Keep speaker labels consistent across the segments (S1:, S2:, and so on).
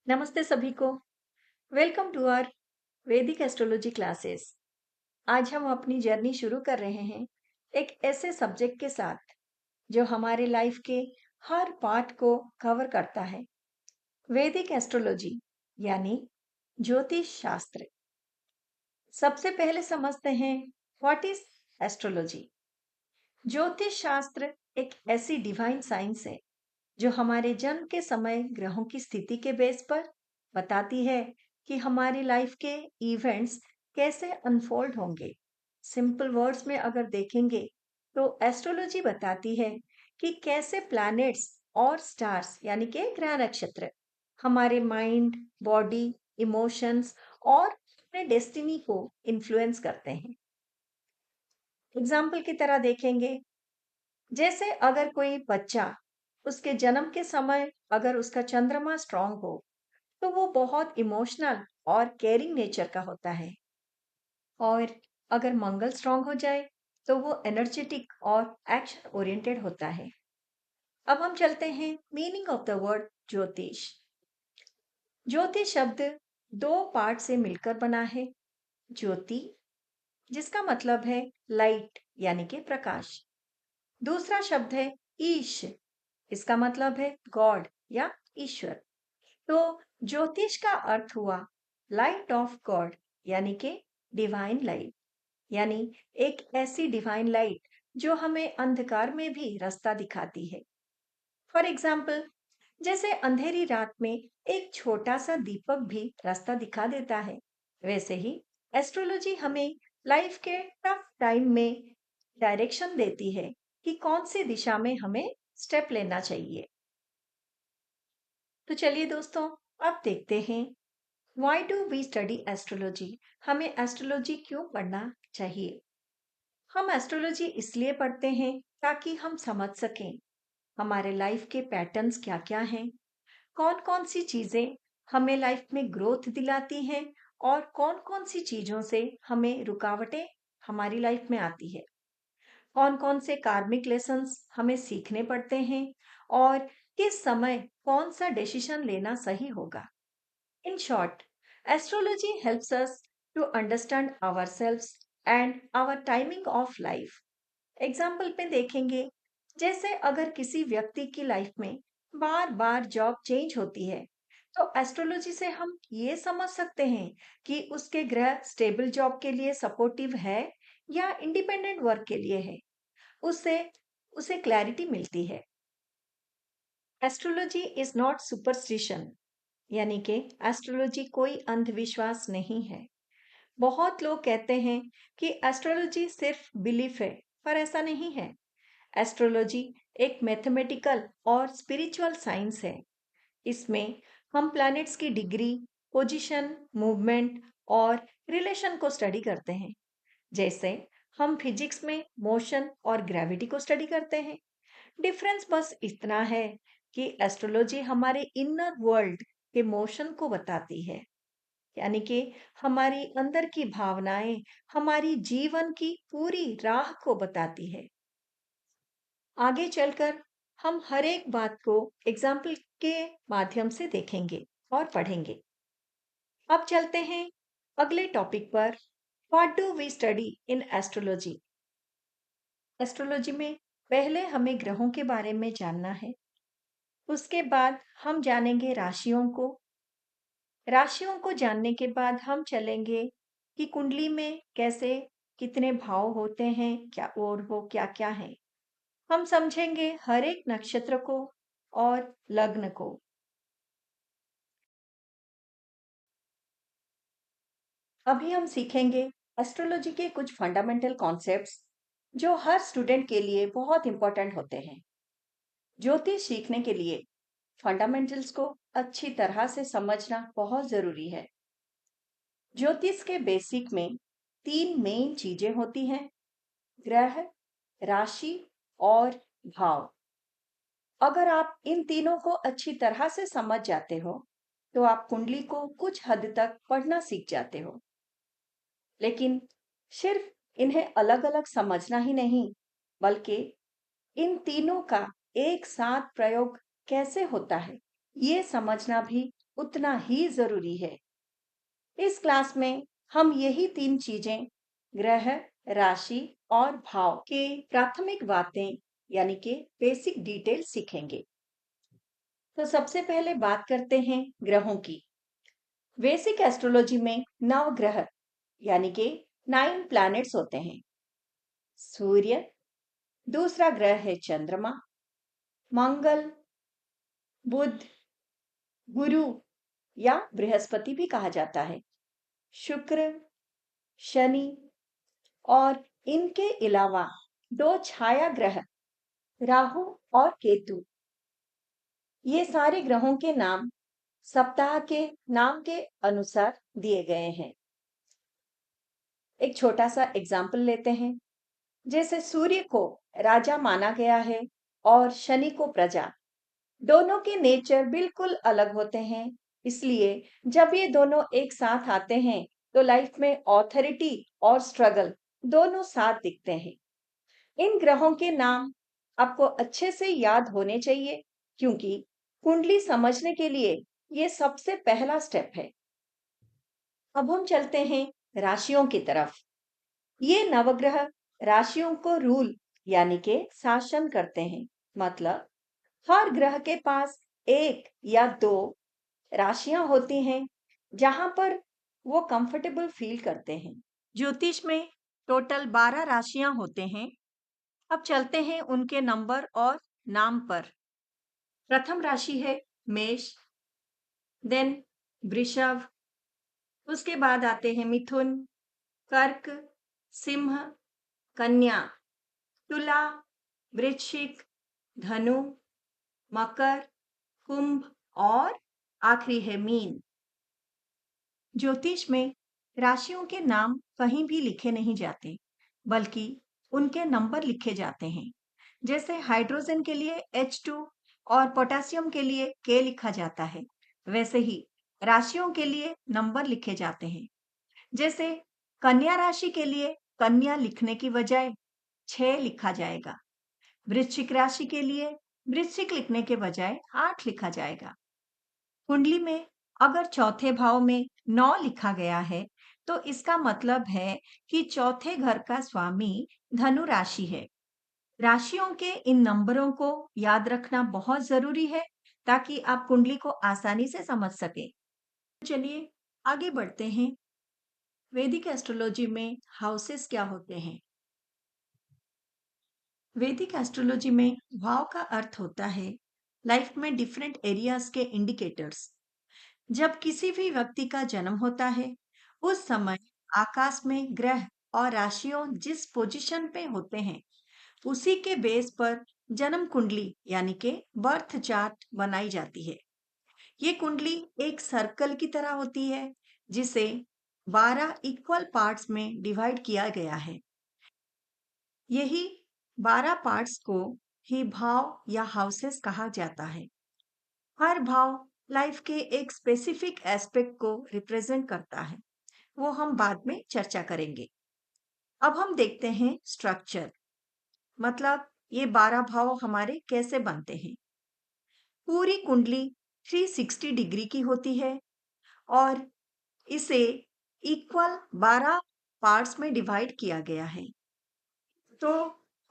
S1: नमस्ते सभी को। वेलकम टू आवर वैदिक एस्ट्रोलॉजी क्लासेस। आज हम अपनी जर्नी शुरू कर रहे हैं एक ऐसे सब्जेक्ट के साथ जो हमारे लाइफ के हर पार्ट को कवर करता है। वैदिक एस्ट्रोलॉजी यानी ज्योतिष शास्त्र। सबसे पहले समझते हैं व्हाट इज एस्ट्रोलॉजी। ज्योतिष शास्त्र एक ऐसी डिवाइन साइंस है जो हमारे जन्म के समय ग्रहों की स्थिति के बेस पर बताती है कि हमारी लाइफ के इवेंट्स कैसे अनफोल्ड होंगे। सिंपल वर्ड्स में अगर देखेंगे तो एस्ट्रोलॉजी बताती है कि कैसे प्लैनेट्स और स्टार्स यानी कि ग्रह नक्षत्र हमारे माइंड, बॉडी, इमोशंस और अपने डेस्टिनी को इन्फ्लुएंस करते हैं। एग्जाम्पल की तरह देखेंगे, जैसे अगर कोई बच्चा उसके जन्म के समय अगर उसका चंद्रमा स्ट्रांग हो तो वो बहुत इमोशनल और केयरिंग नेचर का होता है। और अगर मंगल स्ट्रांग हो जाए तो वो एनर्जेटिक और एक्शन ओरिएंटेड होता है। अब हम चलते हैं मीनिंग ऑफ द वर्ड ज्योतिष। ज्योतिष शब्द दो पार्ट से मिलकर बना है। ज्योति जिसका मतलब है लाइट यानी कि प्रकाश। दूसरा शब्द है ईश, इसका मतलब है गॉड या ईश्वर। तो ज्योतिष का अर्थ हुआ लाइट ऑफ गॉड यानी कि डिवाइन लाइट, यानी एक ऐसी डिवाइन लाइट जो हमें अंधकार में भी रास्ता दिखाती है। फॉर एग्जाम्पल, जैसे अंधेरी रात में एक छोटा सा दीपक भी रास्ता दिखा देता है, वैसे ही एस्ट्रोलॉजी हमें लाइफ के टफ टाइम में डायरेक्शन देती है कि कौन सी दिशा में हमें स्टेप लेना चाहिए। तो चलिए दोस्तों, अब देखते हैं why do we study astrology. हमें एस्ट्रोलॉजी क्यों पढ़ना चाहिए। हम एस्ट्रोलॉजी इसलिए पढ़ते हैं ताकि हम समझ सकें हमारे लाइफ के पैटर्न्स क्या क्या हैं, कौन कौन सी चीजें हमें लाइफ में ग्रोथ दिलाती हैं और कौन कौन सी चीजों से हमें रुकावटें हमारी लाइफ में आती है, कौन कौन से कार्मिक लेसन्स हमें सीखने पड़ते हैं और किस समय कौन सा डिसीजन लेना सही होगा। In short, astrology helps us to understand ourselves and our timing of life. Example पे देखेंगे, जैसे अगर किसी व्यक्ति की लाइफ में बार बार जॉब चेंज होती है तो एस्ट्रोलॉजी से हम ये समझ सकते हैं कि उसके ग्रह स्टेबल जॉब के लिए सपोर्टिव है या इंडिपेंडेंट वर्क के लिए है। उससे उसे क्लैरिटी मिलती है। एस्ट्रोलॉजी इज नॉट सुपरस्टिशन, यानी कि एस्ट्रोलॉजी कोई अंधविश्वास नहीं है। बहुत लोग कहते हैं कि एस्ट्रोलॉजी सिर्फ बिलीफ है, पर ऐसा नहीं है। एस्ट्रोलॉजी एक मैथमेटिकल और स्पिरिचुअल साइंस है। इसमें हम प्लैनेट्स की डिग्री, पोजीशन, मूवमेंट और रिलेशन को स्टडी करते हैं। जैसे हम फिजिक्स में मोशन और ग्रेविटी को स्टडी करते हैं। डिफरेंस बस इतना है कि एस्ट्रोलॉजी हमारे इनर वर्ल्ड के मोशन को बताती है, यानी कि हमारी अंदर की भावनाएं हमारी जीवन की पूरी राह को बताती है। आगे चलकर हम हर एक बात को एग्जाम्पल के माध्यम से देखेंगे और पढ़ेंगे। अब चलते हैं अगले टॉपिक पर। What do we study in astrology. Astrology में पहले हमें ग्रहों के बारे में जानना है। उसके बाद हम जानेंगे राशियों को। राशियों को जानने के बाद हम चलेंगे कि कुंडली में कैसे कितने भाव होते हैं, क्या और वो क्या क्या है। हम समझेंगे हर एक नक्षत्र को और लग्न को। अभी हम सीखेंगे एस्ट्रोलॉजी के कुछ फंडामेंटल कॉन्सेप्ट्स जो हर स्टूडेंट के लिए बहुत इंपॉर्टेंट होते हैं। ज्योतिष सीखने के लिए फंडामेंटल्स को अच्छी तरह से समझना बहुत जरूरी है। ज्योतिष के बेसिक में तीन मेन चीजें होती हैं, ग्रह, राशि और भाव। अगर आप इन तीनों को अच्छी तरह से समझ जाते हो तो आप कुंडली को कुछ हद तक पढ़ना सीख जाते हो। लेकिन सिर्फ इन्हें अलग अलग समझना ही नहीं, बल्कि इन तीनों का एक साथ प्रयोग कैसे होता है ये समझना भी उतना ही जरूरी है। इस क्लास में हम यही तीन चीजें, ग्रह, राशि और भाव के प्राथमिक बातें यानी कि बेसिक डिटेल सीखेंगे। तो सबसे पहले बात करते हैं ग्रहों की। बेसिक एस्ट्रोलॉजी में नव ग्रह यानी कि 9 प्लैनेट्स होते हैं। सूर्य, दूसरा ग्रह है चंद्रमा, मंगल, बुध, गुरु या बृहस्पति भी कहा जाता है, शुक्र, शनि और इनके अलावा दो छाया ग्रह राहु और केतु। ये सारे ग्रहों के नाम सप्ताह के नाम के अनुसार दिए गए हैं। एक छोटा सा एग्जाम्पल लेते हैं। जैसे सूर्य को राजा माना गया है और शनि को प्रजा। दोनों के नेचर बिल्कुल अलग होते हैं, इसलिए जब ये दोनों एक साथ आते हैं तो लाइफ में ऑथोरिटी और स्ट्रगल दोनों साथ दिखते हैं। इन ग्रहों के नाम आपको अच्छे से याद होने चाहिए, क्योंकि कुंडली समझने के लिए ये सबसे पहला स्टेप है। अब हम चलते हैं राशियों की तरफ। ये नवग्रह राशियों को रूल यानी के शासन करते हैं। मतलब हर ग्रह के पास एक या दो राशियां होती हैं जहां पर वो कंफर्टेबल फील करते हैं। ज्योतिष में टोटल 12 राशियां होते हैं। अब चलते हैं उनके नंबर और नाम पर। प्रथम राशि है मेष, देन वृषभ, उसके बाद आते हैं मिथुन, कर्क, सिंह, कन्या, तुला, वृश्चिक, धनु, मकर, कुंभ और आखिरी है मीन। ज्योतिष में राशियों के नाम कहीं भी लिखे नहीं जाते, बल्कि उनके नंबर लिखे जाते हैं। जैसे हाइड्रोजन के लिए H2 और पोटेशियम के लिए K लिखा जाता है, वैसे ही राशियों के लिए नंबर लिखे जाते हैं। जैसे कन्या राशि के लिए कन्या लिखने की बजाय 6 लिखा जाएगा। वृश्चिक राशि के लिए वृश्चिक लिखने के बजाय 8 लिखा जाएगा। कुंडली में अगर चौथे भाव में 9 लिखा गया है, तो इसका मतलब है कि चौथे घर का स्वामी धनु राशि है। राशियों के इन नंबरों को याद रखना बहुत जरूरी है, ताकि आप कुंडली को आसानी से समझ सके। चलिए आगे बढ़ते हैं। वैदिक एस्ट्रोलॉजी में हाउसेस क्या होते हैं? वैदिक एस्ट्रोलॉजी में भाव का अर्थ होता है लाइफ में डिफरेंट एरियाज के इंडिकेटर्स। जब किसी भी व्यक्ति का जन्म होता है, उस समय आकाश में ग्रह और राशियों जिस पोजीशन पे होते हैं, उसी के बेस पर जन्म कुंडली यानी कि बर्थ चार्ट बनाई जाती है। ये कुंडली एक सर्कल की तरह होती है, जिसे 12 इक्वल पार्ट्स में डिवाइड किया गया है। यही 12 पार्ट्स को ही भाव या हाउसेस कहा जाता है। हर भाव लाइफ के एक स्पेसिफिक एस्पेक्ट को रिप्रेजेंट करता है, वो हम बाद में चर्चा करेंगे। अब हम देखते हैं स्ट्रक्चर, मतलब ये 12 भाव हमारे कैसे बनते हैं। पूरी कुंडली 360 डिग्री की होती है और इसे इक्वल 12 पार्ट्स में डिवाइड किया गया है। तो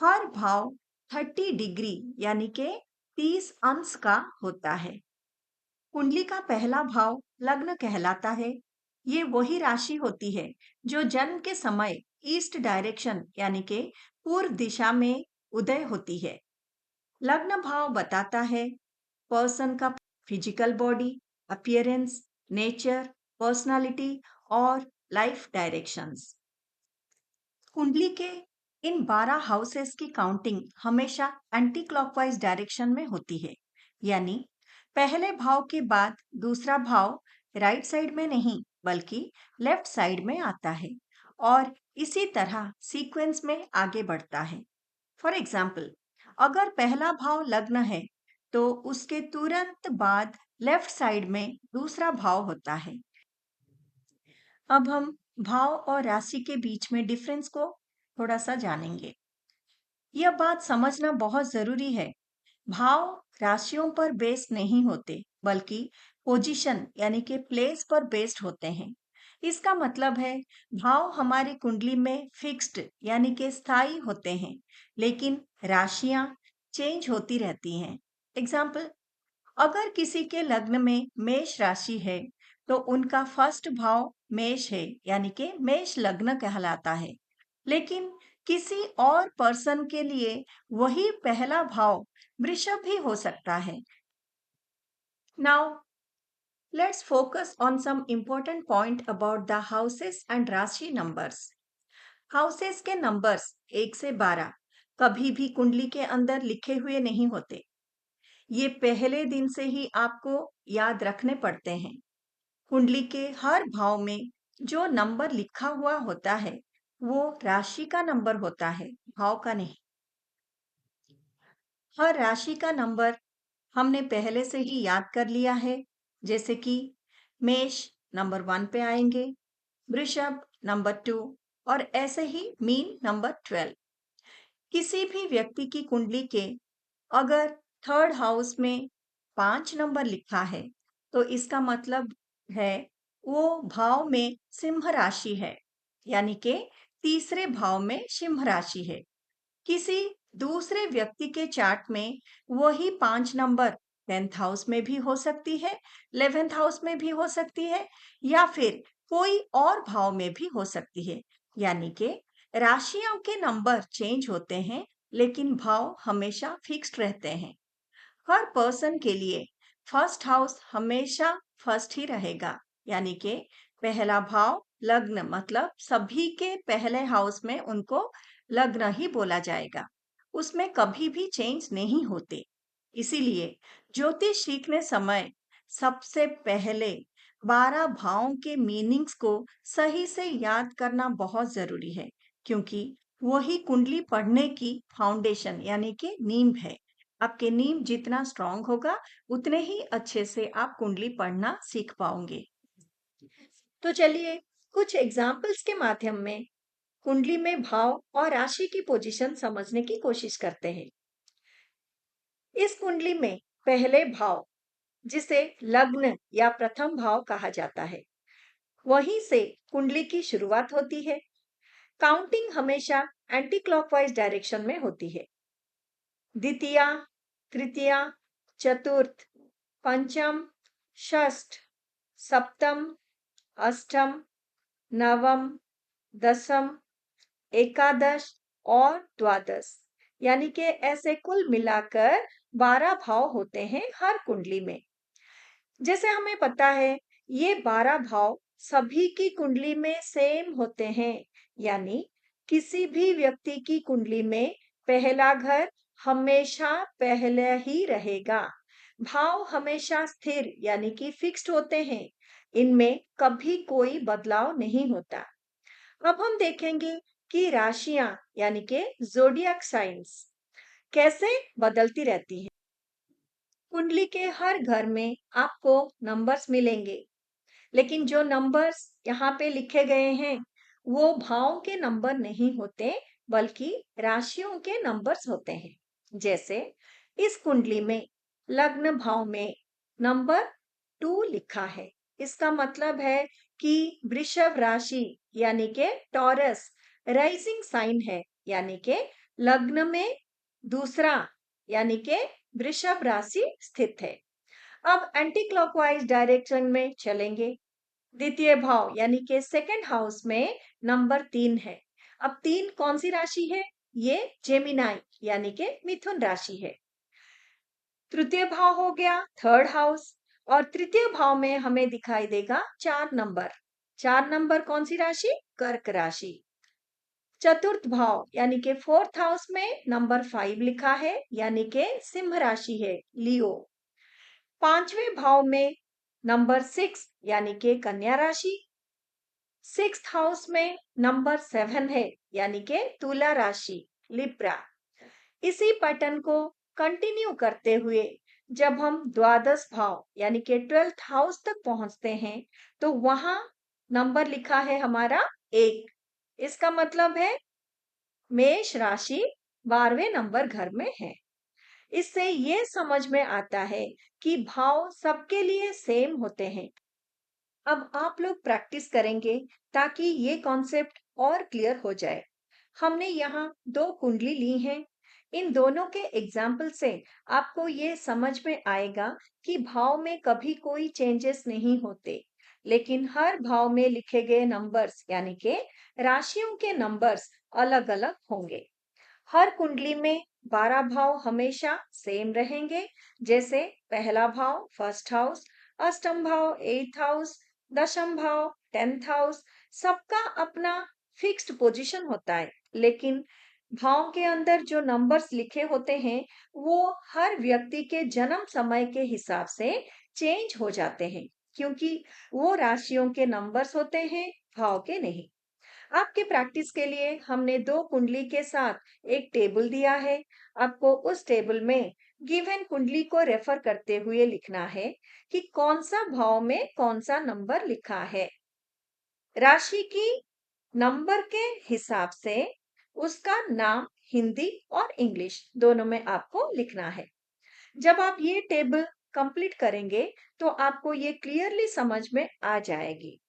S1: हर भाव 30 डिग्री यानी कि 30 अंश का होता है। कुंडली का पहला भाव लग्न कहलाता है। ये वही राशि होती है जो जन्म के समय ईस्ट डायरेक्शन यानी कि पूर्व दिशा में उदय होती है। लग्न भाव बताता है पर्सन का physical body, appearance, nature, personality और लाइफ डायरेक्शंस। कुंडली के इन 12 हाउसेस की काउंटिंग हमेशा एंटी क्लॉकवाइज डायरेक्शन में होती है, यानी पहले भाव के बाद दूसरा भाव राइट साइड में नहीं बल्कि लेफ्ट साइड में आता है और इसी तरह सीक्वेंस में आगे बढ़ता है। फॉर एग्जाम्पल, अगर पहला भाव लग्न है तो उसके तुरंत बाद लेफ्ट साइड में दूसरा भाव होता है। अब हम भाव और राशि के बीच में डिफरेंस को थोड़ा सा जानेंगे। यह बात समझना बहुत जरूरी है, भाव राशियों पर बेस नहीं होते, बल्कि पोजीशन यानी कि प्लेस पर बेस्ड होते हैं। इसका मतलब है भाव हमारी कुंडली में फिक्स्ड यानी कि स्थायी होते हैं, लेकिन राशियां चेंज होती रहती हैं। एग्जाम्पल, अगर किसी के लग्न में मेष राशि है तो उनका फर्स्ट भाव मेष है, यानी कि मेष लग्न कहलाता है। लेकिन किसी और पर्सन के लिए वही पहला भाव वृषभ भी हो सकता है। Now let's focus on some important point about the houses and राशि numbers. हाउसेस के नंबर्स 1 से 12 कभी भी कुंडली के अंदर लिखे हुए नहीं होते। ये पहले दिन से ही आपको याद रखने पड़ते हैं। कुंडली के हर भाव में जो नंबर लिखा हुआ होता है वो राशि का नंबर होता है, भाव का नहीं। हर राशि का नंबर हमने पहले से ही याद कर लिया है, जैसे कि मेष नंबर 1 पे आएंगे, वृषभ नंबर 2 और ऐसे ही मीन नंबर 12। किसी भी व्यक्ति की कुंडली के अगर थर्ड हाउस में 5 नंबर लिखा है तो इसका मतलब है वो भाव में सिंह राशि है, यानी कि तीसरे भाव में सिंह राशि है। किसी दूसरे व्यक्ति के चार्ट में वही 5 नंबर 10th हाउस में भी हो सकती है, 11th हाउस में भी हो सकती है या फिर कोई और भाव में भी हो सकती है। यानी कि राशियों के नंबर चेंज होते हैं लेकिन भाव हमेशा फिक्स्ड रहते हैं। हर पर्सन के लिए फर्स्ट हाउस हमेशा फर्स्ट ही रहेगा, यानी कि पहला भाव लग्न, मतलब सभी के पहले हाउस में उनको लग्न ही बोला जाएगा, उसमें कभी भी चेंज नहीं होते। इसीलिए ज्योतिष सीखने समय सबसे पहले 12 भावों के मीनिंग्स को सही से याद करना बहुत जरूरी है, क्योंकि वही कुंडली पढ़ने की फाउंडेशन यानी कि नींव है। आपके नींव जितना स्ट्रांग होगा उतने ही अच्छे से आप कुंडली पढ़ना सीख पाओगे। तो चलिए कुछ एग्जाम्पल्स के माध्यम में कुंडली में भाव और राशि की पोजीशन समझने की कोशिश करते हैं। इस कुंडली में पहले भाव, जिसे लग्न या प्रथम भाव कहा जाता है, वहीं से कुंडली की शुरुआत होती है। काउंटिंग हमेशा एंटी क्लॉकवाइज डायरेक्शन में होती है। द्वितीया, तृतीया, चतुर्थ, पंचम, षष्ठ, सप्तम, अष्टम, नवम, दसम, एकादश और द्वादश, यानी कि ऐसे कुल मिलाकर 12 भाव होते हैं हर कुंडली में। जैसे हमें पता है ये 12 भाव सभी की कुंडली में सेम होते हैं, यानी किसी भी व्यक्ति की कुंडली में पहला घर हमेशा पहले ही रहेगा। भाव हमेशा स्थिर यानी कि फिक्स्ड होते हैं, इनमें कभी कोई बदलाव नहीं होता। अब हम देखेंगे कि राशियां यानी कि ज़ोडिएक साइंस कैसे बदलती रहती हैं। कुंडली के हर घर में आपको नंबर्स मिलेंगे, लेकिन जो नंबर्स यहाँ पे लिखे गए हैं वो भावों के नंबर नहीं होते, बल्कि राशियों के नंबर्स होते हैं। जैसे इस कुंडली में लग्न भाव में नंबर 2 लिखा है, इसका मतलब है कि वृषभ राशि यानी कि टॉरस राइजिंग साइन है, यानी कि लग्न में दूसरा यानी कि वृषभ राशि स्थित है। अब एंटी क्लॉकवाइज डायरेक्शन में चलेंगे। द्वितीय भाव यानी कि सेकंड हाउस में नंबर 3 है। अब 3 कौन सी राशि है? ये जेमिनाई यानी कि मिथुन राशि है। तृतीय भाव हो गया थर्ड हाउस, और तृतीय भाव में हमें दिखाई देगा 4 नंबर। 4 नंबर कौन सी राशि? कर्क राशि। चतुर्थ भाव यानी कि फोर्थ हाउस में नंबर 5 लिखा है, यानी कि सिंह राशि है, लियो। पांचवें भाव में नंबर 6 यानी कि कन्या राशि। सिक्स्थ हाउस में नंबर 7 है, यानी कि तुला राशि, लिब्रा। इसी पैटर्न को कंटिन्यू करते हुए जब हम द्वादश भाव यानी कि 12th हाउस तक पहुंचते हैं तो वहां नंबर लिखा है हमारा 1। इसका मतलब है मेष राशि 12वें नंबर घर में है। इससे ये समझ में आता है कि भाव सबके लिए सेम होते हैं। अब आप लोग प्रैक्टिस करेंगे ताकि ये कॉन्सेप्ट और क्लियर हो जाए। हमने यहाँ दो कुंडली ली हैं। इन दोनों के एग्जाम्पल से आपको ये समझ में आएगा कि भाव में कभी कोई चेंजेस नहीं होते, लेकिन हर भाव में लिखे गए नंबर्स यानी कि राशियों के नंबर्स अलग-अलग होंगे। हर कुंडली में 12 भाव हमेशा सेम रहेंगे, जैसे पहला भाव फर्स्ट हाउस, अष्टम भाव एट्थ हाउस, दशम भाव टेंथ हाउस। सबका अपना फिक्स्ड पोजीशन होता है, लेकिन भाव के अंदर जो नंबर्स लिखे होते हैं वो हर व्यक्ति के जन्म समय के हिसाब से चेंज हो जाते हैं, क्योंकि वो राशियों के नंबर्स होते हैं, भाव के नहीं। आपके प्रैक्टिस के लिए हमने दो कुंडली के साथ एक टेबल दिया है। आपको उस टेबल में गिवन कुंडली को रेफर करते हुए लिखना है कि कौन सा भाव में कौन सा नंबर लिखा है। राशि की नंबर के हिसाब से उसका नाम हिंदी और इंग्लिश दोनों में आपको लिखना है। जब आप ये टेबल कंप्लीट करेंगे तो आपको ये क्लियरली समझ में आ जाएगी।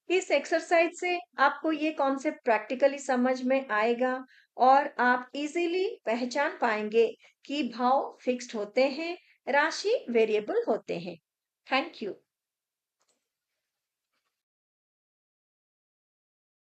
S1: इस एक्सरसाइज से आपको ये कॉन्सेप्ट प्रैक्टिकली समझ में आएगा और आप इजीली पहचान पाएंगे कि भाव फिक्स्ड होते हैं, राशि वेरिएबल होते हैं। Thank you.